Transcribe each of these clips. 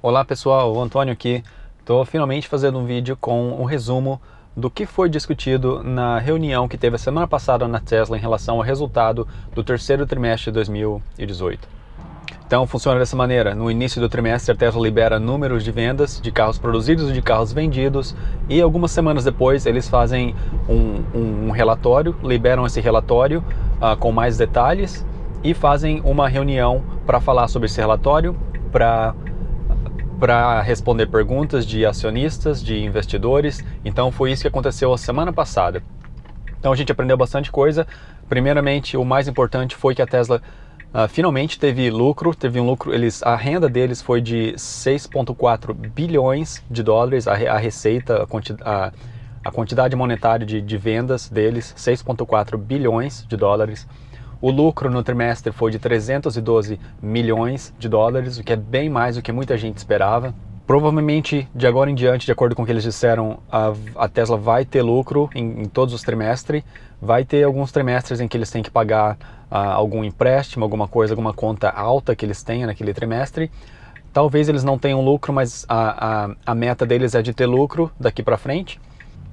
Olá pessoal, o Antônio aqui. Estou finalmente fazendo um vídeo com um resumo do que foi discutido na reunião que teve a semana passada na Tesla em relação ao resultado do terceiro trimestre de 2018. Então funciona dessa maneira: no início do trimestre a Tesla libera números de vendas de carros produzidos e de carros vendidos, e algumas semanas depois eles fazem um relatório, liberam esse relatório com mais detalhes e fazem uma reunião para falar sobre esse relatório, para responder perguntas de acionistas, de investidores. Então foi isso que aconteceu a semana passada. Então a gente aprendeu bastante coisa. Primeiramente, o mais importante foi que a Tesla finalmente teve um lucro. A renda deles foi de 6,4 bilhões de dólares, a receita, a quantidade monetária de vendas deles, 6,4 bilhões de dólares. O lucro no trimestre foi de 312 milhões de dólares, o que é bem mais do que muita gente esperava. Provavelmente, de agora em diante, de acordo com o que eles disseram, a Tesla vai ter lucro em todos os trimestres. Vai ter alguns trimestres em que eles têm que pagar algum empréstimo, alguma conta alta que eles tenham naquele trimestre. Talvez eles não tenham lucro, mas a meta deles é de ter lucro daqui para frente.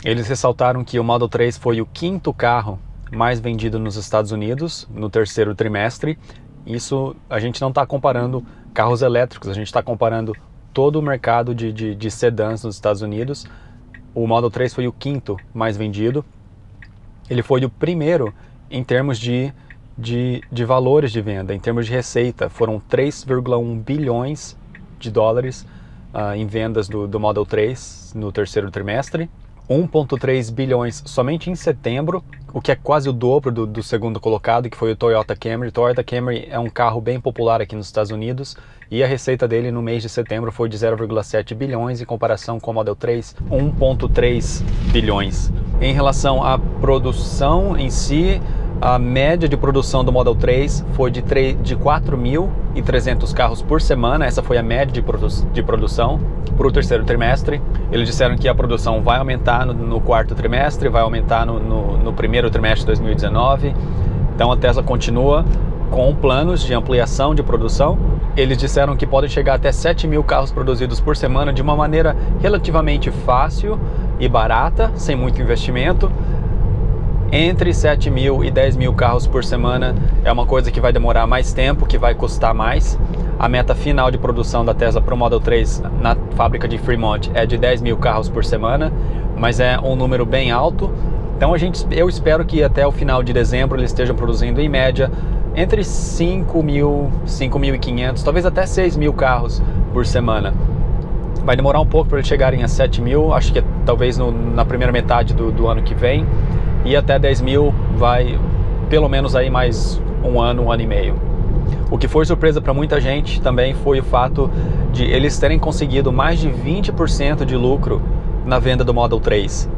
Eles ressaltaram que o Model 3 foi o quinto carro mais vendido nos Estados Unidos no terceiro trimestre. Isso a gente não está comparando carros elétricos, a gente está comparando todo o mercado de sedãs nos Estados Unidos. O Model 3 foi o quinto mais vendido. Ele foi o primeiro em termos de valores de venda, em termos de receita. Foram 3,1 bilhões de dólares em vendas do Model 3 no terceiro trimestre. 1,3 bilhões somente em setembro, o que é quase o dobro do segundo colocado, que foi o Toyota Camry. O Toyota Camry é um carro bem popular aqui nos Estados Unidos, e a receita dele no mês de setembro foi de 0,7 bilhões, em comparação com o Model 3, 1,3 bilhões. Em relação à produção em si, a média de produção do Model 3 foi de 4.300 carros por semana. Essa foi a média de produção para o terceiro trimestre. Eles disseram que a produção vai aumentar no quarto trimestre, vai aumentar no primeiro trimestre de 2019. Então a Tesla continua com planos de ampliação de produção. Eles disseram que podem chegar até 7.000 carros produzidos por semana de uma maneira relativamente fácil e barata, sem muito investimento. Entre 7.000 e 10.000 carros por semana é uma coisa que vai demorar mais tempo, que vai custar mais. A meta final de produção da Tesla para o Model 3 na fábrica de Fremont é de 10.000 carros por semana, mas é um número bem alto. Então eu espero que até o final de dezembro eles estejam produzindo em média entre 5.000, 5.500, talvez até 6.000 carros por semana. Vai demorar um pouco para eles chegarem a 7.000, acho que talvez na primeira metade do ano que vem. E até 10.000 vai pelo menos aí mais um ano e meio. O que foi surpresa para muita gente também foi o fato de eles terem conseguido mais de 20% de lucro na venda do Model 3.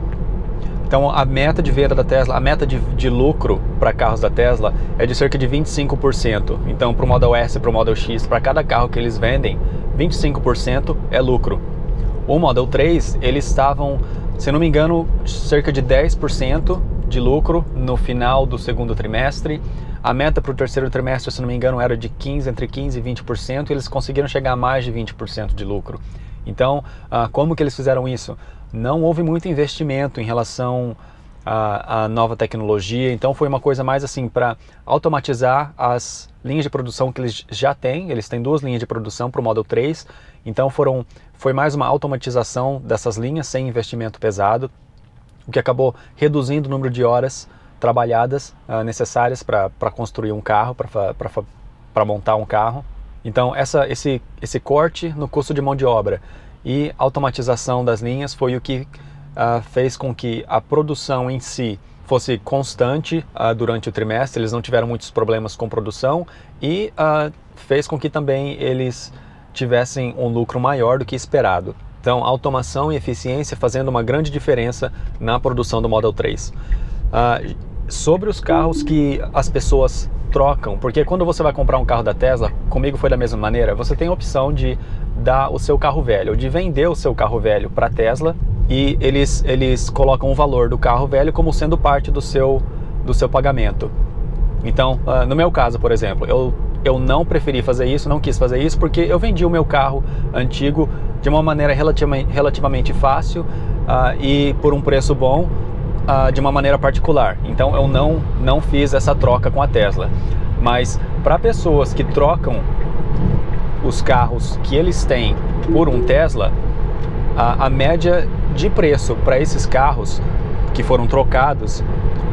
Então a meta de venda da Tesla, a meta de lucro para carros da Tesla é de cerca de 25%. Então para o Model S e para o Model X, para cada carro que eles vendem, 25% é lucro. O Model 3, eles estavam, se não me engano, cerca de 10% de lucro no final do segundo trimestre. A meta para o terceiro trimestre, se não me engano, era de entre 15% e 20%, e eles conseguiram chegar a mais de 20% de lucro. Então, como que eles fizeram isso? Não houve muito investimento em relação à nova tecnologia, então foi uma coisa mais assim para automatizar as linhas de produção que eles já têm. Eles têm 2 linhas de produção para o Model 3, então foi mais uma automatização dessas linhas sem investimento pesado, o que acabou reduzindo o número de horas trabalhadas necessárias para construir um carro, para montar um carro. Então esse corte no custo de mão de obra e automatização das linhas foi o que fez com que a produção em si fosse constante durante o trimestre. Eles não tiveram muitos problemas com produção e fez com que também eles tivessem um lucro maior do que esperado. Então, automação e eficiência fazendo uma grande diferença na produção do Model 3. Sobre os carros que as pessoas trocam, porque quando você vai comprar um carro da Tesla, comigo foi da mesma maneira, você tem a opção de dar o seu carro velho, de vender o seu carro velho para a Tesla, e eles colocam o valor do carro velho como sendo parte do seu pagamento. Então, no meu caso, por exemplo, eu não preferi fazer isso, não quis fazer isso, porque eu vendi o meu carro antigo de uma maneira relativamente fácil e por um preço bom, de uma maneira particular. Então eu não fiz essa troca com a Tesla. Mas para pessoas que trocam os carros que eles têm por um Tesla, a média de preço para esses carros que foram trocados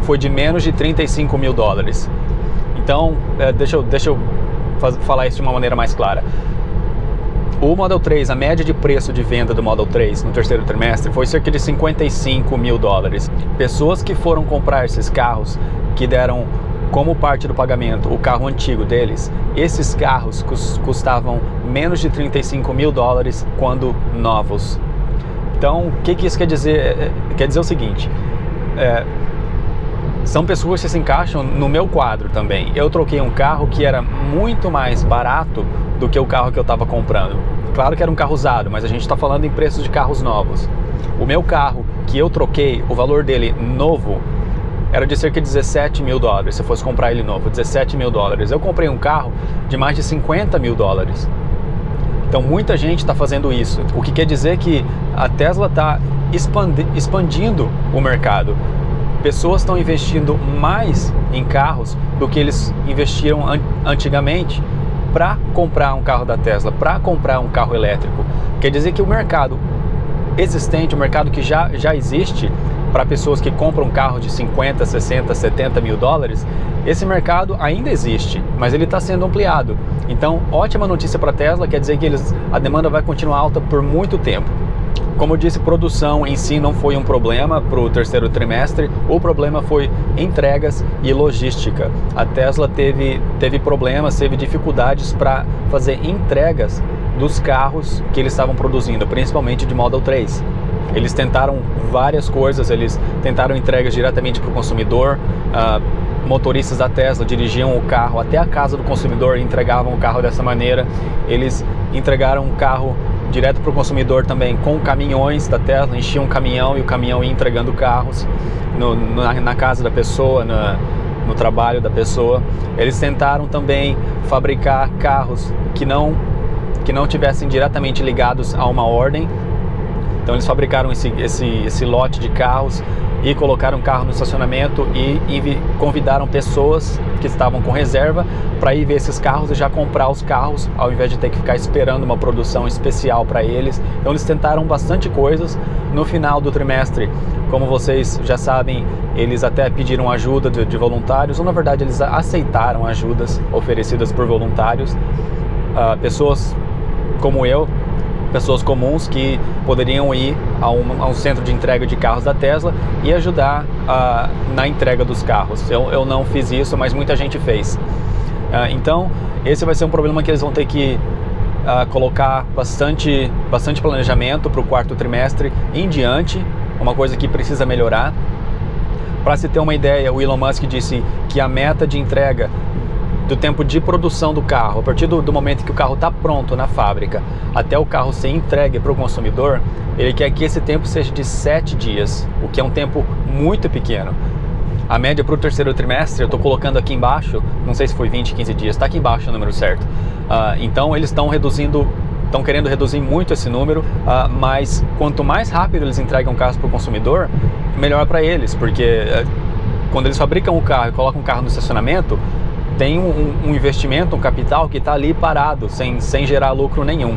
foi de menos de 35 mil dólares. Então, deixa eu falar isso de uma maneira mais clara. O Model 3, a média de preço de venda do Model 3 no terceiro trimestre foi cerca de 55 mil dólares. Pessoas que foram comprar esses carros, que deram como parte do pagamento o carro antigo deles, esses carros custavam menos de 35 mil dólares quando novos. Então, o que isso quer dizer? Quer dizer o seguinte, são pessoas que se encaixam no meu quadro também. Eu troquei um carro que era muito mais barato do que o carro que eu estava comprando. Claro que era um carro usado, mas a gente está falando em preços de carros novos. O meu carro que eu troquei, o valor dele novo, era de cerca de 17 mil dólares, se eu fosse comprar ele novo, 17 mil dólares. Eu comprei um carro de mais de 50 mil dólares. Então muita gente está fazendo isso, o que quer dizer que a Tesla está expandindo o mercado. Pessoas estão investindo mais em carros do que eles investiram antigamente para comprar um carro da Tesla, para comprar um carro elétrico. Quer dizer que o mercado existente, o mercado que já existe para pessoas que compram um carro de 50, 60, 70 mil dólares, esse mercado ainda existe, mas ele está sendo ampliado. Então, ótima notícia para a Tesla, quer dizer que a demanda vai continuar alta por muito tempo. Como eu disse, produção em si não foi um problema para o terceiro trimestre, o problema foi entregas e logística. A Tesla teve problemas, teve dificuldades para fazer entregas dos carros que eles estavam produzindo, principalmente de Model 3. Eles tentaram várias coisas, eles tentaram entregas diretamente para o consumidor, motoristas da Tesla dirigiam o carro até a casa do consumidor e entregavam o carro dessa maneira. Eles entregaram um carro direto para o consumidor também com caminhões da Tesla, enchiam um caminhão e o caminhão ia entregando carros na casa da pessoa, no trabalho da pessoa. Eles tentaram também fabricar carros que não tivessem diretamente ligados a uma ordem. Então eles fabricaram esse lote de carros e colocaram o carro no estacionamento e convidaram pessoas que estavam com reserva para ir ver esses carros e já comprar os carros, ao invés de ter que ficar esperando uma produção especial para eles. Então eles tentaram bastante coisas. No final do trimestre, como vocês já sabem, eles até pediram ajuda de voluntários, ou na verdade eles aceitaram ajudas oferecidas por voluntários, pessoas como eu, pessoas comuns que poderiam ir a um centro de entrega de carros da Tesla e ajudar na entrega dos carros. Eu não fiz isso, mas muita gente fez. Então, esse vai ser um problema que eles vão ter que colocar bastante planejamento para o quarto trimestre em diante, uma coisa que precisa melhorar. Para se ter uma ideia, o Elon Musk disse que a meta de entrega do tempo de produção do carro, a partir do momento que o carro está pronto na fábrica até o carro ser entregue para o consumidor, ele quer que esse tempo seja de 7 dias, o que é um tempo muito pequeno. A média para o terceiro trimestre, eu estou colocando aqui embaixo, não sei se foi 20, 15 dias, está aqui embaixo o número certo. Então eles estão querendo reduzir muito esse número, mas quanto mais rápido eles entregam o carro para o consumidor, melhor para eles, porque quando eles fabricam o carro e colocam o carro no estacionamento, tem um investimento, um capital que está ali parado, sem gerar lucro nenhum.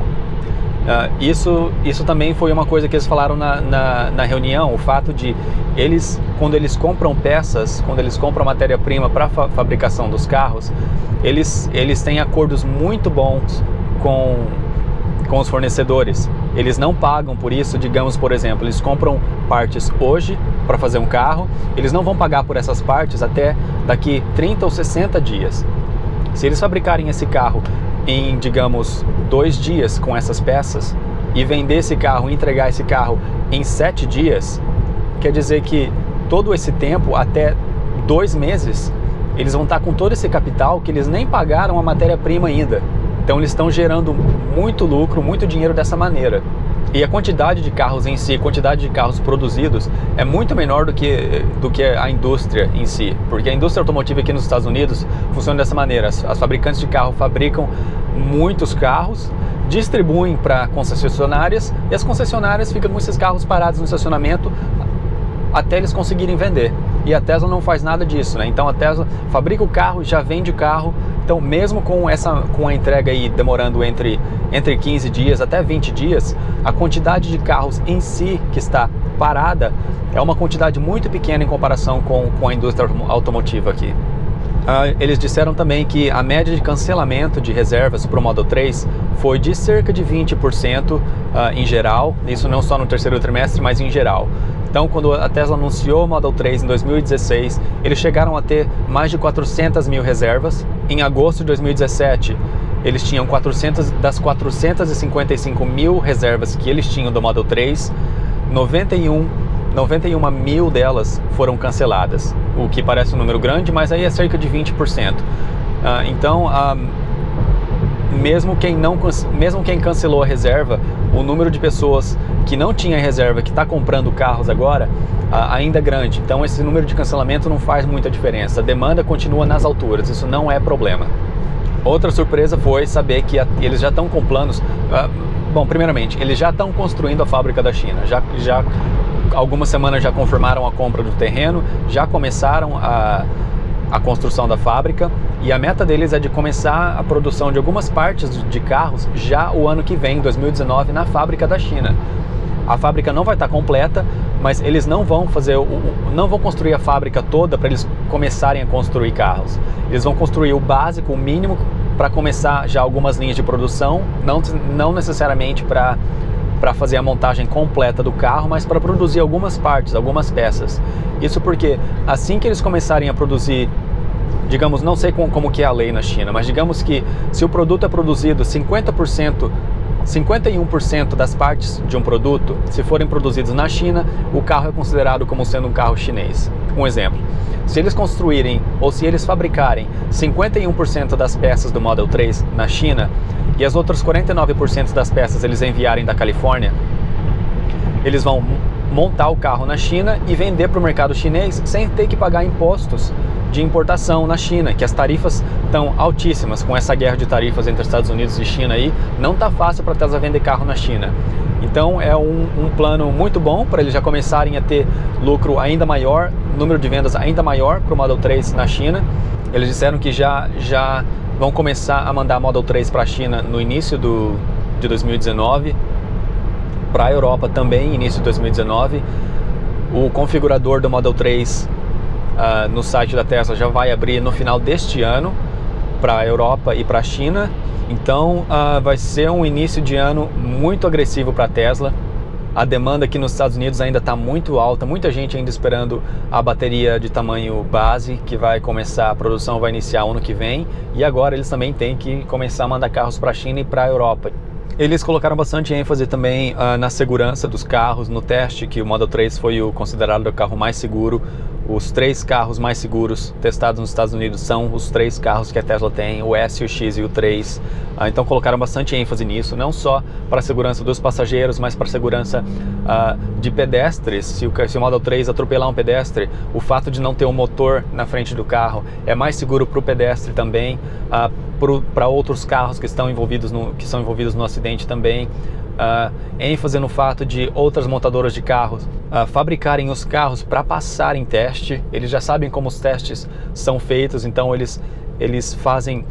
Isso também foi uma coisa que eles falaram na reunião, o fato de quando eles compram peças, quando eles compram matéria-prima para a fabricação dos carros, eles têm acordos muito bons com os fornecedores. Eles não pagam por isso, digamos, por exemplo, eles compram partes hoje para fazer um carro, eles não vão pagar por essas partes até daqui 30 ou 60 dias. Se eles fabricarem esse carro em, digamos, 2 dias com essas peças e vender esse carro, entregar esse carro em 7 dias, quer dizer que todo esse tempo, até 2 meses, eles vão estar com todo esse capital que eles nem pagaram a matéria-prima ainda. Então eles estão gerando muito lucro, muito dinheiro dessa maneira. E a quantidade de carros em si, a quantidade de carros produzidos é muito menor do que a indústria em si. Porque a indústria automotiva aqui nos Estados Unidos funciona dessa maneira. As fabricantes de carro fabricam muitos carros, distribuem para concessionárias e as concessionárias ficam com esses carros parados no estacionamento até eles conseguirem vender. E a Tesla não faz nada disso, né? Então a Tesla fabrica o carro, já vende o carro. Então mesmo com a entrega aí demorando entre 15 dias até 20 dias, a quantidade de carros em si que está parada é uma quantidade muito pequena em comparação com a indústria automotiva aqui. Eles disseram também que a média de cancelamento de reservas para o Model 3 foi de cerca de 20% em geral, isso não só no terceiro trimestre, mas em geral. Então, quando a Tesla anunciou o Model 3 em 2016, eles chegaram a ter mais de 400 mil reservas. Em agosto de 2017, eles tinham das 455 mil reservas que eles tinham do Model 3, 91 mil delas foram canceladas, o que parece um número grande, mas aí é cerca de 20%. Então, mesmo quem cancelou a reserva, o número de pessoas que não tinha reserva, que está comprando carros agora, ainda é grande. Então esse número de cancelamento não faz muita diferença. A demanda continua nas alturas, isso não é problema. Outra surpresa foi saber que eles já estão com planos... bom, primeiramente, eles já estão construindo a fábrica da China. Já algumas semanas já confirmaram a compra do terreno, já começaram a construção da fábrica, e a meta deles é de começar a produção de algumas partes de carros já o ano que vem, 2019, na fábrica da China. A fábrica não vai estar completa, mas eles não vão construir a fábrica toda para eles começarem a construir carros. Eles vão construir o básico, o mínimo, para começar já algumas linhas de produção, não necessariamente para fazer a montagem completa do carro, mas para produzir algumas partes, algumas peças. Isso porque assim que eles começarem a produzir, digamos, não sei como que é a lei na China, mas digamos que se o produto é produzido 51% das partes de um produto, se forem produzidos na China, o carro é considerado como sendo um carro chinês. Um exemplo, se eles construírem ou se eles fabricarem 51% das peças do Model 3 na China e as outras 49% das peças eles enviarem da Califórnia, eles vão montar o carro na China e vender para o mercado chinês sem ter que pagar impostos de importação na China, que as tarifas estão altíssimas. Com essa guerra de tarifas entre Estados Unidos e China aí, não está fácil para a Tesla vender carro na China. Então é um plano muito bom para eles já começarem a ter lucro ainda maior, número de vendas ainda maior para o Model 3 na China. Eles disseram que já vão começar a mandar Model 3 para a China no início de 2019, para a Europa também início de 2019. O configurador do Model 3 no site da Tesla já vai abrir no final deste ano para a Europa e para a China. Então vai ser um início de ano muito agressivo para a Tesla. A demanda aqui nos Estados Unidos ainda está muito alta, muita gente ainda esperando a bateria de tamanho base, que vai começar, a produção vai iniciar ano que vem, e agora eles também têm que começar a mandar carros para a China e para a Europa. Eles colocaram bastante ênfase também na segurança dos carros, no teste que o Model 3 foi considerado o carro mais seguro. Os 3 carros mais seguros testados nos Estados Unidos são os 3 carros que a Tesla tem, o S, o X e o 3. Então colocaram bastante ênfase nisso, não só para a segurança dos passageiros, mas para a segurança de pedestres. Se o Model 3 atropelar um pedestre, o fato de não ter um motor na frente do carro é mais seguro para o pedestre também, para outros carros que são envolvidos no acidente também. ênfase no fato de outras montadoras de carros fabricarem os carros para passar em teste. Eles já sabem como os testes são feitos, então eles fazem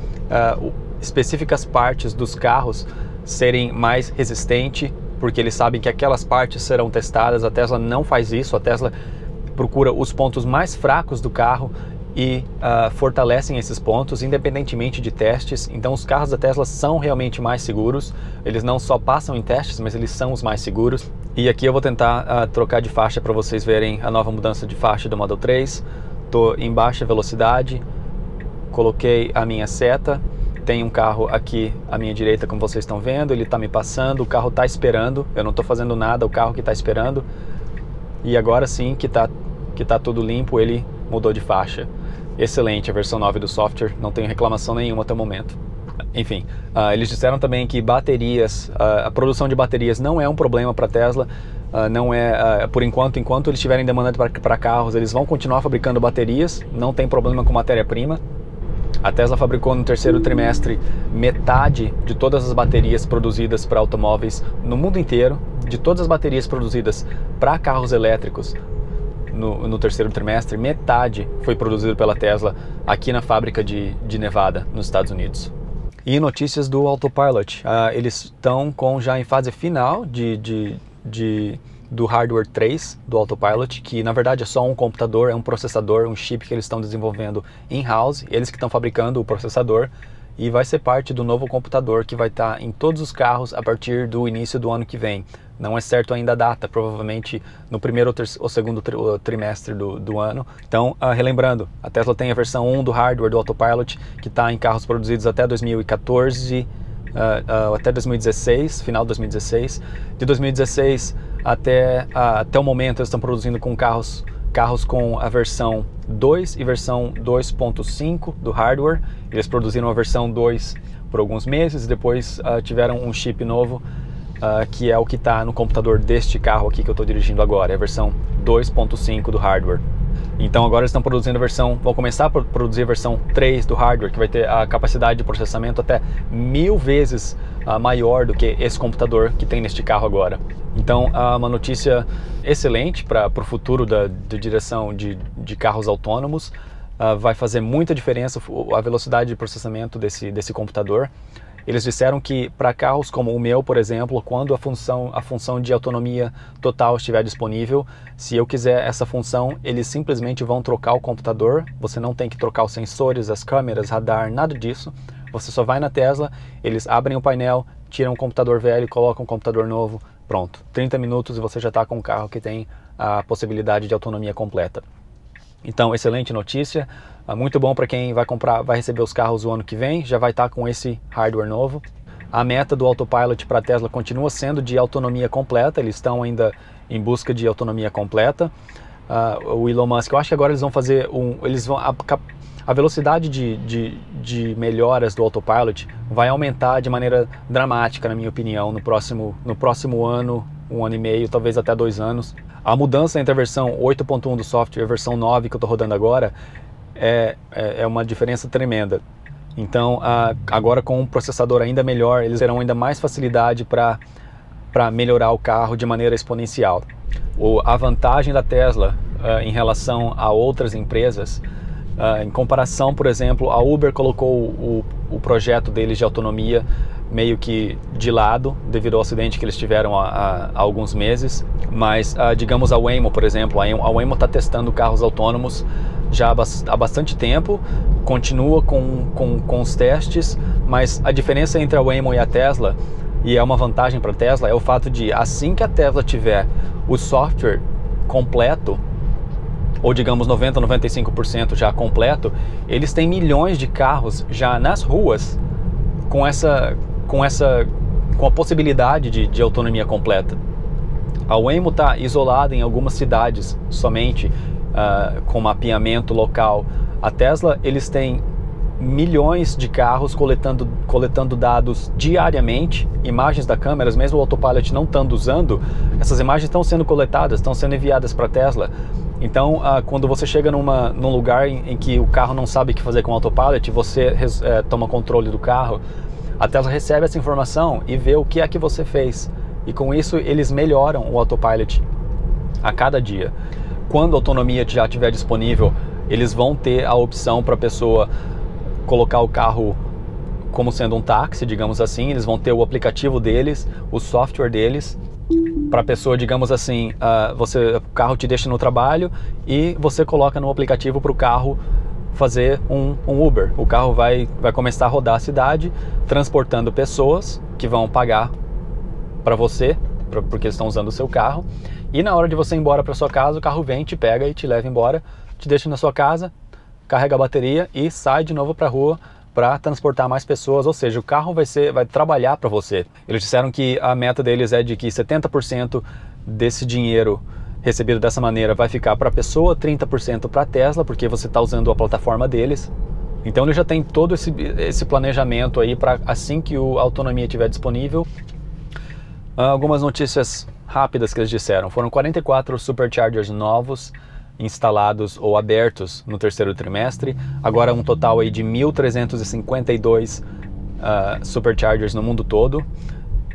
específicas partes dos carros serem mais resistentes, porque eles sabem que aquelas partes serão testadas. A Tesla não faz isso, a Tesla procura os pontos mais fracos do carro e fortalecem esses pontos independentemente de testes. Então os carros da Tesla são realmente mais seguros, eles não só passam em testes, mas eles são os mais seguros. E aqui eu vou tentar trocar de faixa para vocês verem a nova mudança de faixa do Model 3. Estou em baixa velocidade, coloquei a minha seta, tem um carro aqui à minha direita, como vocês estão vendo, ele está me passando, o carro está esperando, eu não estou fazendo nada, o carro que está esperando. E agora sim que tá tudo limpo, ele mudou de faixa. Excelente a versão 9 do software, não tenho reclamação nenhuma até o momento. Enfim, eles disseram também que baterias, a produção de baterias não é um problema para a Tesla, não é, por enquanto eles tiverem demanda para carros, eles vão continuar fabricando baterias, não tem problema com matéria-prima. A Tesla fabricou no terceiro trimestre metade de todas as baterias produzidas para automóveis no mundo inteiro, de todas as baterias produzidas para carros elétricos no terceiro trimestre, metade foi produzido pela Tesla aqui na fábrica de Nevada, nos Estados Unidos. E notícias do Autopilot, eles estão já em fase final do hardware 3 do Autopilot, que na verdade é só um computador, é um processador, um chip que eles estão desenvolvendo in-house, eles que estão fabricando o processador, e vai ser parte do novo computador que vai estar em todos os carros a partir do início do ano que vem. Não é certo ainda a data, provavelmente no primeiro ou segundo trimestre do ano. Então, relembrando, a Tesla tem a versão 1 do hardware do Autopilot, que está em carros produzidos até 2014, até 2016, final de 2016. De 2016 até o momento, eles estão produzindo com carros com a versão 2 e versão 2.5 do hardware. Eles produziram a versão 2 por alguns meses, depois tiveram um chip novo, que é o que está no computador deste carro aqui que eu estou dirigindo agora, é a versão 2.5 do hardware. Então agora eles estão produzindo vão começar a produzir a versão 3 do hardware, que vai ter a capacidade de processamento até 1000 vezes maior do que esse computador que tem neste carro agora. Então, uma notícia excelente para o futuro da direção de carros autônomos. Vai fazer muita diferença a velocidade de processamento desse computador. Eles disseram que para carros como o meu, por exemplo, quando a função de autonomia total estiver disponível, se eu quiser essa função, eles simplesmente vão trocar o computador. Você não tem que trocar os sensores, as câmeras, radar, nada disso. Você só vai na Tesla, eles abrem o painel, tiram o computador velho, colocam um computador novo, pronto. 30 minutos e você já está com um carro que tem a possibilidade de autonomia completa. Então, excelente notícia, muito bom para quem vai receber os carros o ano que vem, já vai estar com esse hardware novo. A meta do Autopilot para a Tesla continua sendo de autonomia completa, eles estão ainda em busca de autonomia completa. O Elon Musk, eu acho que agora eles vão fazer a velocidade de melhoras do Autopilot vai aumentar de maneira dramática, na minha opinião, no próximo ano, 1 ano e meio, talvez até 2 anos. A mudança entre a versão 8.1 do software e a versão 9 que eu estou rodando agora é uma diferença tremenda. Então, agora com um processador ainda melhor, eles terão ainda mais facilidade para melhorar o carro de maneira exponencial. A vantagem da Tesla em relação a outras empresas, em comparação, por exemplo, a Uber colocou o projeto deles de autonomia meio que de lado devido ao acidente que eles tiveram há alguns meses, mas digamos a Waymo, por exemplo, a Waymo está testando carros autônomos já há bastante tempo, continua com os testes, mas a diferença entre a Waymo e a Tesla, e é uma vantagem para a Tesla, é o fato de assim que a Tesla tiver o software completo, ou digamos 90, 95% já completo, eles têm milhões de carros já nas ruas com a possibilidade de autonomia completa. A Waymo está isolada em algumas cidades somente, com mapeamento local. A Tesla, eles têm milhões de carros coletando dados diariamente, imagens da câmera, mesmo o Autopilot não estando usando, essas imagens estão sendo coletadas, estão sendo enviadas para a Tesla. Então, quando você chega num lugar em que o carro não sabe o que fazer com o Autopilot, você toma controle do carro, a Tesla recebe essa informação e vê o que é que você fez. E com isso, eles melhoram o Autopilot a cada dia. Quando a autonomia já estiver disponível, eles vão ter a opção para a pessoa colocar o carro como sendo um táxi, digamos assim. Eles vão ter o aplicativo deles, o software deles, para a pessoa, digamos assim, o carro te deixa no trabalho e você coloca no aplicativo para o carro fazer um Uber. O carro vai começar a rodar a cidade, transportando pessoas que vão pagar para você, porque eles estão usando o seu carro. E na hora de você ir embora para sua casa, o carro vem, te pega e te leva embora, te deixa na sua casa, carrega a bateria e sai de novo para a rua para transportar mais pessoas, ou seja, o carro vai trabalhar para você. Eles disseram que a meta deles é de que 70% desse dinheiro recebido dessa maneira vai ficar para a pessoa, 30% para a Tesla, porque você está usando a plataforma deles. Então ele já tem todo esse planejamento aí para assim que a autonomia estiver disponível. Algumas notícias rápidas que eles disseram: foram 44 Superchargers novos instalados ou abertos no terceiro trimestre, agora um total aí de 1.352 Superchargers no mundo todo.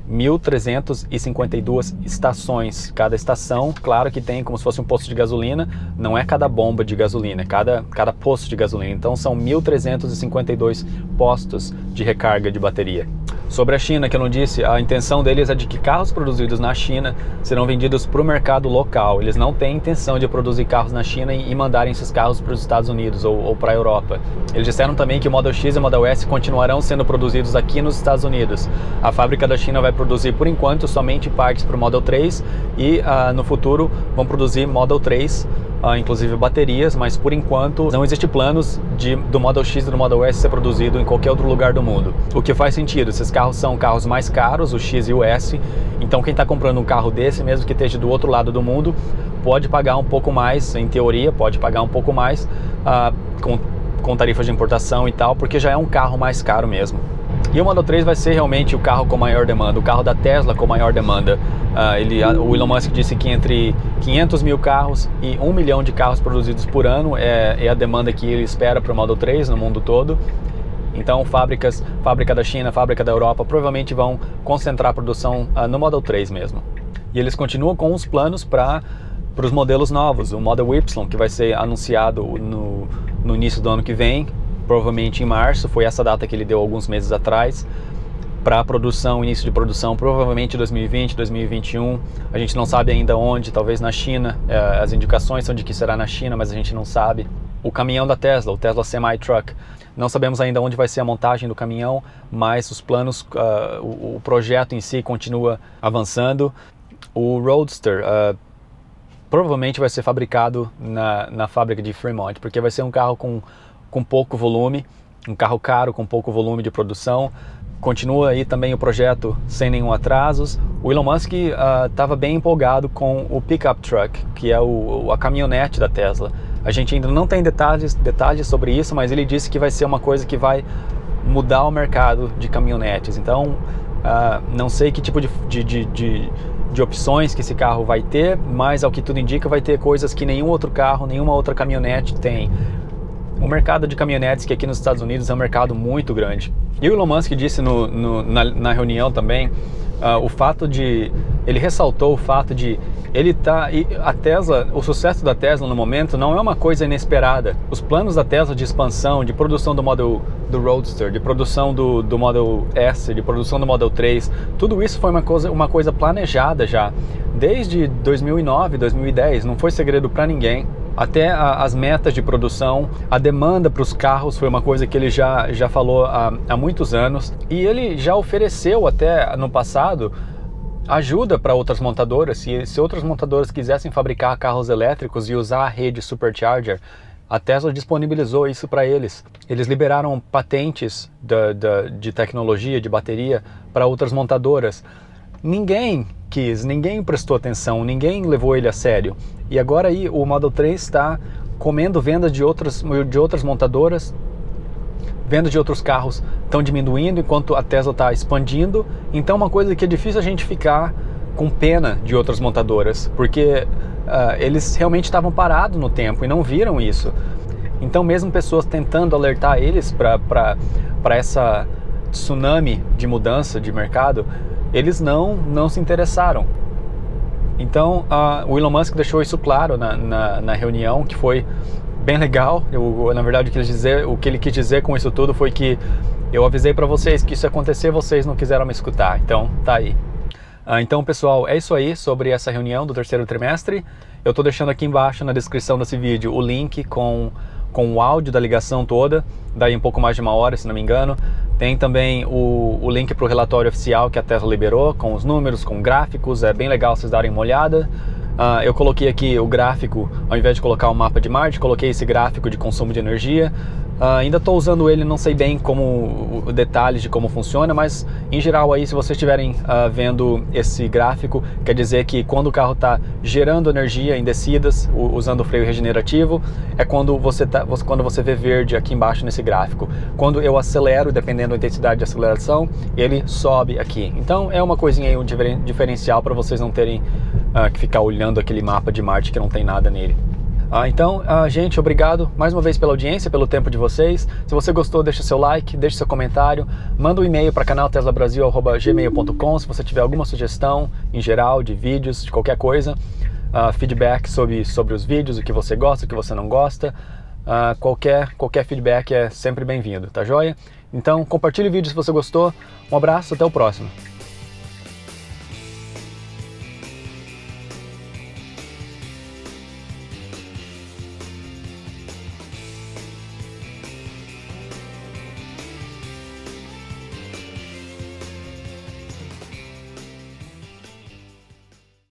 1.352 estações, cada estação, claro que tem como se fosse um posto de gasolina, não é cada bomba de gasolina, é cada posto de gasolina, então são 1.352 postos de recarga de bateria. Sobre a China, que eu não disse, a intenção deles é de que carros produzidos na China serão vendidos para o mercado local. Eles não têm intenção de produzir carros na China e mandarem esses carros para os Estados Unidos ou para a Europa. Eles disseram também que o Model X e o Model S continuarão sendo produzidos aqui nos Estados Unidos. A fábrica da China vai produzir, por enquanto, somente partes para o Model 3 e no futuro vão produzir Model 3, inclusive baterias, mas por enquanto não existe planos do Model X e do Model S ser produzido em qualquer outro lugar do mundo. O que faz sentido, esses carros são carros mais caros, o X e o S, então quem está comprando um carro desse, mesmo que esteja do outro lado do mundo, pode pagar um pouco mais, em teoria, pode pagar um pouco mais com tarifas de importação e tal, porque já é um carro mais caro mesmo. E o Model 3 vai ser realmente o carro com maior demanda, o carro da Tesla com maior demanda. O Elon Musk disse que entre 500 mil carros e 1 milhão de carros produzidos por ano é a demanda que ele espera para o Model 3 no mundo todo. Então fábrica da China, fábrica da Europa provavelmente vão concentrar a produção no Model 3 mesmo. E eles continuam com os planos para os modelos novos, o Model Y, que vai ser anunciado no início do ano que vem, provavelmente em março, foi essa data que ele deu alguns meses atrás, para início de produção, provavelmente 2020, 2021, a gente não sabe ainda onde, talvez na China, as indicações são de que será na China, mas a gente não sabe. O caminhão da Tesla, o Tesla Semi-Truck, não sabemos ainda onde vai ser a montagem do caminhão, mas os planos, o projeto em si continua avançando. O Roadster provavelmente vai ser fabricado na fábrica de Fremont, porque vai ser um carro com pouco volume, um carro caro com pouco volume de produção. Continua aí também o projeto sem nenhum atrasos. O Elon Musk estava bem empolgado com o Pickup Truck, que é a caminhonete da Tesla. A gente ainda não tem detalhes sobre isso, mas ele disse que vai ser uma coisa que vai mudar o mercado de caminhonetes. Então, não sei que tipo de opções que esse carro vai ter, mas ao que tudo indica vai ter coisas que nenhum outro carro, nenhuma outra caminhonete tem. O mercado de caminhonetes, que aqui nos Estados Unidos é um mercado muito grande. E o Elon Musk disse na reunião também, ele ressaltou o fato de a Tesla, o sucesso da Tesla no momento não é uma coisa inesperada. Os planos da Tesla de expansão, de produção do Roadster, de produção do Model S, de produção do Model 3, tudo isso foi uma coisa planejada já, desde 2009, 2010, não foi segredo para ninguém. Até as metas de produção, a demanda para os carros foi uma coisa que ele já falou há muitos anos, e ele já ofereceu até no passado ajuda para outras montadoras. Se outras montadoras quisessem fabricar carros elétricos e usar a rede Supercharger, a Tesla disponibilizou isso para eles. Eles liberaram patentes de tecnologia, de bateria para outras montadoras. Ninguém prestou atenção, ninguém levou ele a sério. E agora aí o Model 3 está comendo vendas de outras montadoras, vendas de outros carros estão diminuindo enquanto a Tesla está expandindo. Então uma coisa que é difícil a gente ficar com pena de outras montadoras, porque eles realmente estavam parados no tempo e não viram isso. Então mesmo pessoas tentando alertar eles para essa tsunami de mudança de mercado, eles não se interessaram. Então o Elon Musk deixou isso claro na reunião, que foi bem legal. Na verdade o que ele quis dizer com isso tudo foi que eu avisei para vocês que isso ia acontecer, vocês não quiseram me escutar, então tá aí. Então pessoal, é isso aí sobre essa reunião do terceiro trimestre. Eu estou deixando aqui embaixo na descrição desse vídeo o link com o áudio da ligação toda, daí um pouco mais de 1 hora, se não me engano. Tem também o link para o relatório oficial que a Tesla liberou, com os números, com gráficos, é bem legal vocês darem uma olhada. Eu coloquei aqui o gráfico, ao invés de colocar o mapa de Marte, coloquei esse gráfico de consumo de energia. Ainda estou usando ele, não sei bem como detalhes de como funciona, mas em geral aí, se vocês estiverem vendo esse gráfico, quer dizer que quando o carro está gerando energia em descidas, usando o freio regenerativo, é quando você vê verde aqui embaixo nesse gráfico. Quando eu acelero, dependendo da intensidade de aceleração, ele sobe aqui. Então é uma coisinha aí, um diferencial para vocês não terem que ficar olhando aquele mapa de Marte que não tem nada nele. Então, gente, obrigado mais uma vez pela audiência, pelo tempo de vocês. Se você gostou, deixa seu like, deixa seu comentário, manda um e-mail para canalteslabrasil@gmail.com se você tiver alguma sugestão em geral de vídeos, de qualquer coisa, feedback sobre os vídeos, o que você gosta, o que você não gosta, qualquer feedback é sempre bem-vindo, tá joia? Então, compartilhe o vídeo se você gostou. Um abraço, até o próximo.